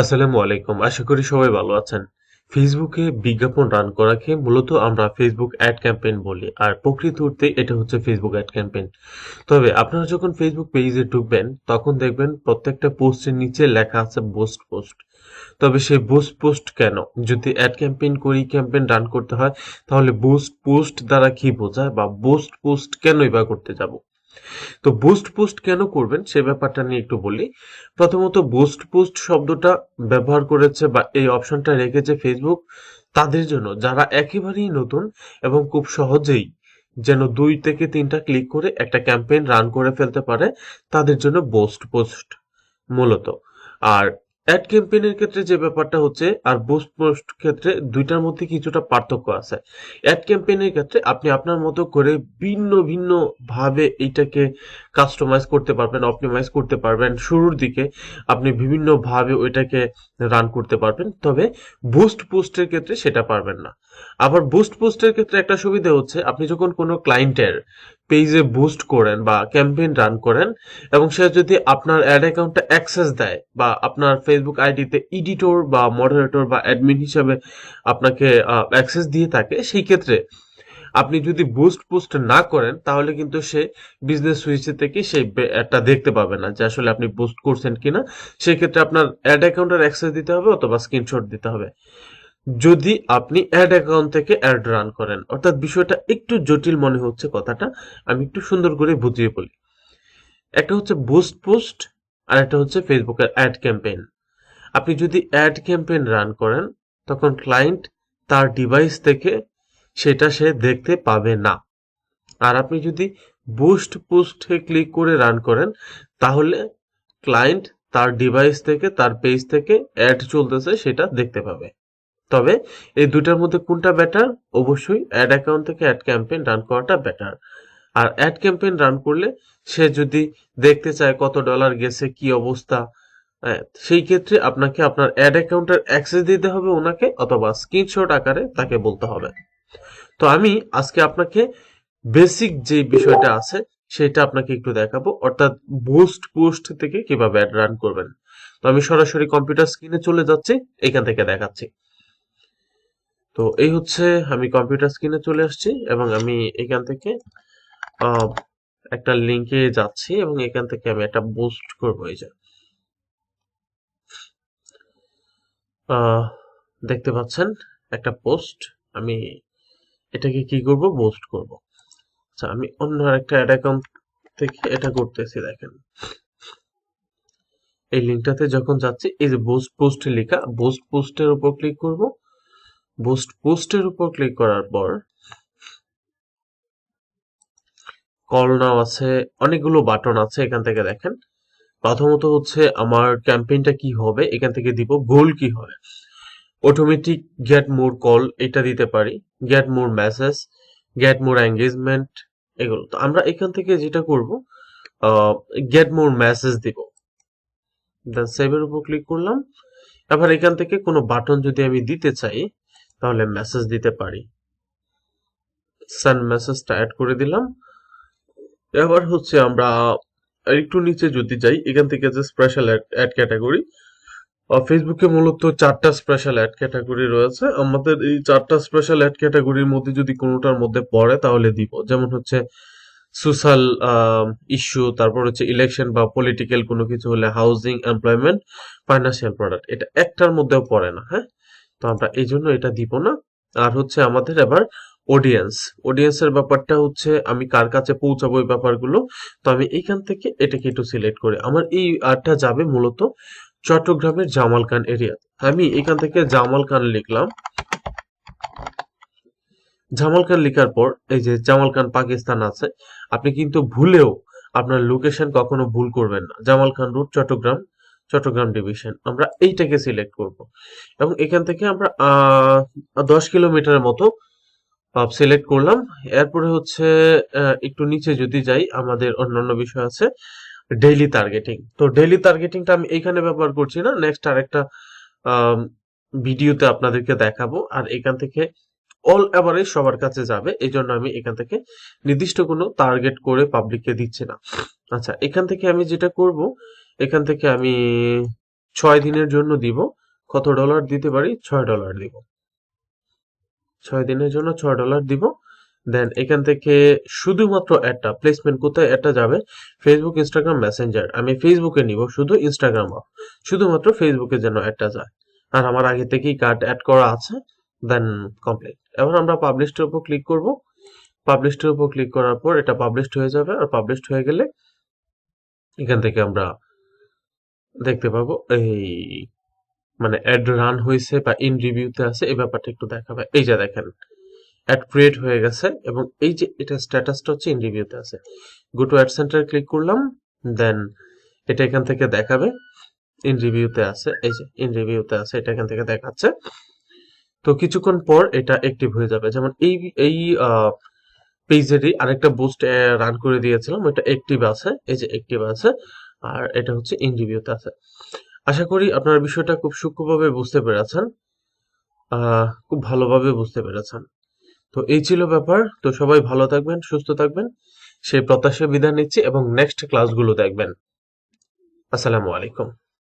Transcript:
আসসালামু আলাইকুম। আশা করি সবাই ভালো আছেন। ফেসবুকে বিজ্ঞাপন রান করাকে মূলত আমরা ফেসবুক অ্যাড ক্যাম্পেইন বলি। আর প্রকৃত অর্থে এটা হচ্ছে ফেসবুক অ্যাড ক্যাম্পেইন। তবে আপনারা যখন ফেসবুক পেজে ঢুকবেন তখন দেখবেন প্রত্যেকটা পোস্টের নিচে লেখা আছে বুস্ট পোস্ট। তবে সেই বুস্ট পোস্ট কেন? যদি অ্যাড ক্যাম্পেইন করি, ক্যাম্পেইন রান করতে হয়, তাহলে বুস্ট পোস্ট দ্বারা কি বোঝায় বা বুস্ট পোস্ট কেনই বা করতে যাব? তো বুস্ট পোস্ট কেন করবেন সে ব্যাপারটা নিয়ে একটু বলি। প্রথমত বুস্ট পোস্ট শব্দটা ব্যবহার করেছে বা এই অপশনটা রেখেছে ফেসবুক তাদের জন্য যারা একেবারেই নতুন এবং খুব সহজেই যেন 2 থেকে 3টা ক্লিক করে একটা ক্যাম্পেইন রান করে ফেলতে পারে, তাদের জন্য বুস্ট পোস্ট মূলত। আর অ্যাড ক্যাম্পেইনের ক্ষেত্রে যে ব্যাপারটা হচ্ছে আর বুস্ট পোস্ট ক্ষেত্রে দুইটার মধ্যে কিছুটা পার্থক্য আছে। অ্যাড ক্যাম্পেইনের ক্ষেত্রে আপনি আপনার মতো করে ভিন্ন ভিন্ন ভাবে এইটাকে কাস্টমাইজ করতে পারবেন, অপটিমাইজ করতে পারবেন। শুরুর দিকে আপনি বিভিন্ন ভাবে ওইটাকে রান করতে পারবেন, তবে বুস্ট পোস্টের ক্ষেত্রে সেটা পারবেন না। আবার বুস্ট পোস্টের ক্ষেত্রে একটা সুবিধা হচ্ছে আপনি যখন কোনো ক্লায়েন্টের পেজে বুস্ট করেন বা ক্যাম্পেইন রান করেন এবং সে যদি আপনার অ্যাড অ্যাকাউন্টে অ্যাক্সেস দেয় বা আপনার ফেসবুক আইডিতে এডিটর বা মডারেটর বা অ্যাডমিন হিসাবে আপনাকে অ্যাক্সেস দিয়ে থাকে, সেই ক্ষেত্রে আপনি যদি বুস্ট পোস্ট না করেন তাহলে কিন্তু সে বিজনেস সুইচ থেকে সেই অ্যাডটা দেখতে পাবে না যে আসলে আপনি বুস্ট করছেন কিনা। সেই ক্ষেত্রে আপনার অ্যাড অ্যাকাউন্টের অ্যাক্সেস দিতে হবে অথবা স্ক্রিনশট দিতে হবে যদি আপনি অ্যাড অ্যাকাউন্ট থেকে অ্যাড রান করেন। অর্থাৎ বিষয়টা একটু জটিল মনে হচ্ছে কথাটা, আমি একটু সুন্দর করে বুঝিয়ে বলি। একটা হচ্ছে বুস্ট পোস্ট আর একটা হচ্ছে ফেসবুকের অ্যাড ক্যাম্পেইন। আপনি যদি অ্যাড ক্যাম্পেইন রান করেন তখন ক্লায়েন্ট তার ডিভাইস থেকে সেটা সে দেখতে পাবে না। আর আপনি যদি বুস্ট পোস্টে ক্লিক করে রান করেন তাহলে ক্লায়েন্ট তার ডিভাইস থেকে তার পেজ থেকে অ্যাড চলতেছে সেটা দেখতে পাবে। তবে এই দুটার মধ্যে কোনটা বেটার? অবশ্যই অ্যাড অ্যাকাউন্ট থেকে অ্যাড ক্যাম্পেইন রান করাটা বেটার। আর অ্যাড ক্যাম্পেইন রান করলে সে যদি দেখতে চায় কত ডলার গেছে, কি অবস্থা, সেই ক্ষেত্রে আপনাকে আপনার অ্যাড অ্যাকাউন্টের অ্যাক্সেস দিতে হবে ওনাকে অথবা স্ক্রিনশট আকারে তাকে বলতে হবে। তো আমি আজকে আপনাকে বেসিক যে বিষয়টা আছে সেটা আপনাকে একটু দেখাবো, অর্থাৎ বুস্ট পোস্ট থেকে কিভাবে অ্যাড রান করবেন। তো আমি সরাসরি কম্পিউটার স্ক্রিনে চলে যাচ্ছি, এখান থেকে দেখাচ্ছি। তো এই হচ্ছে আমি কম্পিউটার স্ক্রিনে চলে আসছি এবং আমি এখান থেকে আহ, একটা লিংকে যাচ্ছি এবং এখান থেকে আমি একটা বুস্ট করবো। এই যে আহ, দেখতে পাচ্ছেন একটা পোস্ট। আমি এটাকে কি করব? বুস্ট করব। আচ্ছা, আমি অন্য একটা অ্যাড অ্যাকাউন্ট থেকে এটা করতেছি। দেখেন এই লিঙ্কটাতে যখন যাচ্ছি, এই যে বুস্ট পোস্ট লেখা, বুস্ট পোস্টের উপর ক্লিক করব। বুস্ট পোস্টের উপর ক্লিক করার পর কল নাও আছে, অনেকগুলো বাটন আছে। এখান থেকে দেখেন প্রথমত হচ্ছে আমার ক্যাম্পেইনটা কি হবে, এখান থেকে দিব গোল কি হয়। অটোমেটিক গেট মোর কল এটা দিতে পারি, get more message, get more engagement, এগুলো। তো আমরা এখান থেকে যেটা করব, গেট মোর মেসেজ দিব। দেন সেভের উপর ক্লিক করলাম। এবার এখান থেকে কোনো বাটন যদি আমি দিতে চাই তাহলে মেসেজ দিতে পারি। সেন্ড মেসেজটা অ্যাড করে দিলাম। এবার হচ্ছে আমরা একটু নিচে যদি যাই, এখান থেকে যে স্পেশাল অ্যাড ক্যাটাগরি, ফেসবুকে মূলত 4টা স্পেশাল অ্যাড ক্যাটাগরি রয়েছে। আমাদের এই 4টা স্পেশাল অ্যাড ক্যাটাগরির মধ্যে যদি কোনোটার মধ্যে পড়ে তাহলে দিব। যেমন হচ্ছে সোশ্যাল ইস্যু, তারপর হচ্ছে ইলেকশন বা পলিটিক্যাল কোনো কিছু হলে, হাউজিং, এমপ্লয়মেন্ট, ফাইন্যান্সিয়াল প্রোডাক্ট, এটা একটার মধ্যেও পড়ে না। হ্যাঁ, তো আমরা এই জন্য এটা দিব না। আর হচ্ছে আমাদের এবার অডিয়েন্স, অডিয়েন্সের ব্যাপারটা হচ্ছে আমি কার কাছে পৌঁছাবো এই ব্যাপারগুলো। তো আমি এইখান থেকে এটাকে একটু সিলেক্ট করি। আমার এই আডটা যাবে মূলত চট্টগ্রামের জামাল খান এরিয়া। আমি এখান থেকে জামাল খান লিখলাম। জামাল খান লেখার পর এই যে জামাল খান পাকিস্তান আছে, আপনি কিন্তু ভুলেও আপনার লোকেশন কখনো ভুল করবেন না। জামাল খান রোড, চট্টগ্রাম, চট্টগ্রাম ডিভিশন, আমরা এইটাকে সিলেক্ট করব এবং এখান থেকে আমরা 10 কিলোমিটারের মতো সিলেক্ট করলাম। এরপরে হচ্ছে একটু নিচে যদি যাই, আমাদের অন্যান্য বিষয় আছে। ডেইলি টার্গেটিং, তো ডেইলি টার্গেটিংটা আমি এইখানে ব্যবহার করছি না, নেক্সট আরেকটা ভিডিওতে আপনাদেরকে দেখাবো। আর এখান থেকে অল এভারেজ সবার কাছে যাবে, এই জন্য আমি এখান থেকে নির্দিষ্ট কোনো টার্গেট করে পাবলিককে দিচ্ছি না। আচ্ছা, এখান থেকে আমি যেটা করব, এখান থেকে আমি 6 দিনের জন্য দিব। কত ডলার দিতে পারি? $6 দিব। 6 দিনের জন্য $6 দিব। দেন এখান থেকে শুধুমাত্র অ্যাডটা প্লেসমেন্ট কোথায় অ্যাডটা যাবে? Facebook, Instagram, Messenger. আমি ফেসবুকে নিব, শুধু ইনস্টাগ্রাম অফ। শুধুমাত্র ফেসবুকে যেন অ্যাডটা যায়। আর আমার আগে থেকেই কার্ড অ্যাড করা আছে। Then complete. এবার আমরা পাবলিশড এর উপর ক্লিক করব। পাবলিশড এর উপর ক্লিক করার পর এটা পাবলিশড হয়ে যাবে। আর পাবলিশড হয়ে গেলে এখান থেকে আমরা দেখতে পাবো এই মানে অ্যাড রান হয়েছে বা ইন রিভিউতে আছে, এই ব্যাপারটা একটু দেখাবে। এই যে দেখেন অ্যাড ক্রিয়েট হয়ে গেছে এবং এই যে এটা স্ট্যাটাসটা হচ্ছে ইন রিভিউতে আছে। Go to add centre click করলাম। দেন এটা এখান থেকে দেখাবে ইন রিভিউতে আছে। এই যে ইন রিভিউতে আছে, এটা এখান থেকে দেখাচ্ছে। তো কিছুক্ষণ পর এটা অ্যাক্টিভ হয়ে যাবে। যেমন এই এই পেজেরই আরেকটা বুস্ট রান করে দিয়েছিলাম, ওটা অ্যাক্টিভ আছে। এই যে অ্যাক্টিভ আছে, আর এটা হচ্ছে ইন রিভিউতে আছে। আশা করি আপনারা বিষয়টা খুব সূক্ষ্মভাবে বুঝতে পেরেছেন, খুব ভালোভাবে বুঝতে পেরেছেন। তো এই ছিল ব্যাপার। তো সবাই ভালো থাকবেন, সুস্থ থাকবেন সেই প্রত্যাশায় বিদায় নিচ্ছি এবং নেক্সট ক্লাসগুলো দেখবেন। আসসালামু আলাইকুম।